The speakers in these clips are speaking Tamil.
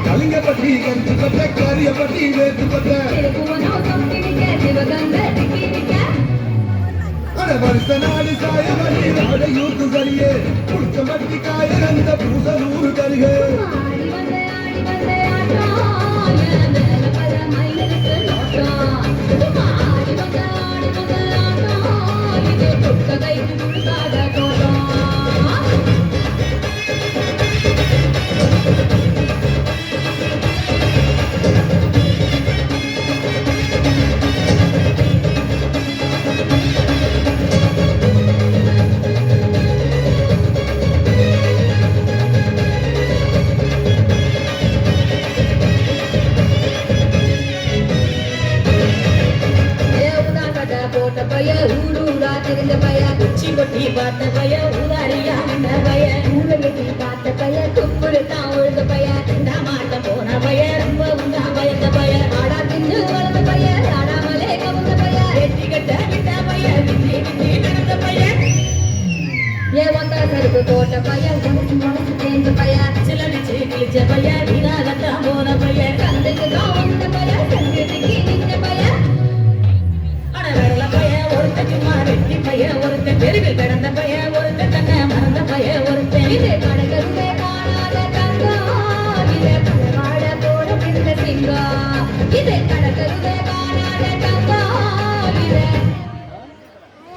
கலிங்கப்பட்டி கஞ்சிப்பட்ட காரியப்பட்டி வேட்டுப்பட்ட வருஷ நாடு சாயமணி நாடையூத்து சரியே குடிச்ச மட்டி காயந்த பூசலூர் கருகே தெரிந்த பய குச்சி கொட்டி பார்த்த பய ஊதாரியா பய ஊரை கட்டி பார்த்த பய குப்புரு தான் உழுத பய இந்த மாட்டம் போன பய ரொம்ப உண்டா பயந்த பய ஆடா தின்னு வளர்ந்த பய ஆடாமலே கவுந்த பய வெட்டி கட்ட விட்ட பய விட்டி விட்டி நடந்த பய ஏ வந்த சருப்பு போட்ட பய மனசு மனசு தேர்ந்த பய சிலடிச்சு கிழிச்ச பய வீணாகத்தான் போன பய கந்துக்கு தான் வந்த பய சங்கத்துக்கு நின்ற பய தெருவில் கிடந்த பய ஒருத்த தன்னை மறந்த பய ஒருத்தன் இது கடகருவே காணாத தங்கம் இது கடவாட போல விழுந்த சிங்கம் இது கடகருவே காணாத தங்கம் இது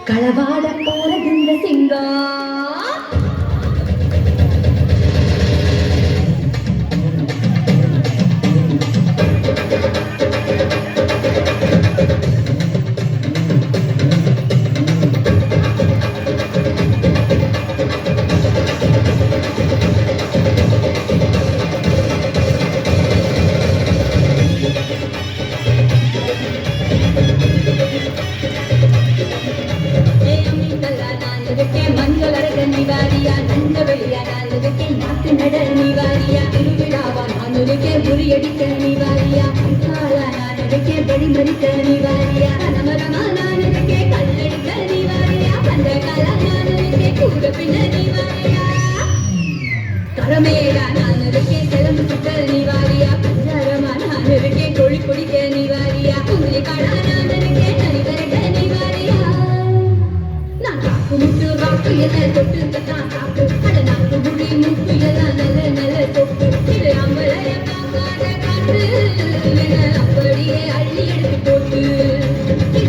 களவாட போல விழுந்த சிங்கம் நிவாரியா நந்த வெளியா நாளுக்கே நாட்டு நடல் நிவாரியா திருவிழாவா நானுக்கே முறியடிக்க நிவாரியா காலா நானுக்கே வெளிமறிக்க நிவாரியா நமரமா நானுக்கே கல்லடிக்க நிவாரியா அந்த காலா நானுக்கே கூட பின்ன நிவாரியா கரமேடா நானுக்கே கிளம்பு சுத்த நிவாரியா பஞ்சாரமா நானுக்கே கொழி குடிக்க நிவாரியா உங்களை காடா நானுக்கே தனிவரக்க நிவாரியா நான் காப்பு முட்டு ராக்கு எல்லாம் தொட்டு தான் சாப்பிட்டு அட நாக்கு முடி மூக்கு எல்லாம் நல்ல நல்ல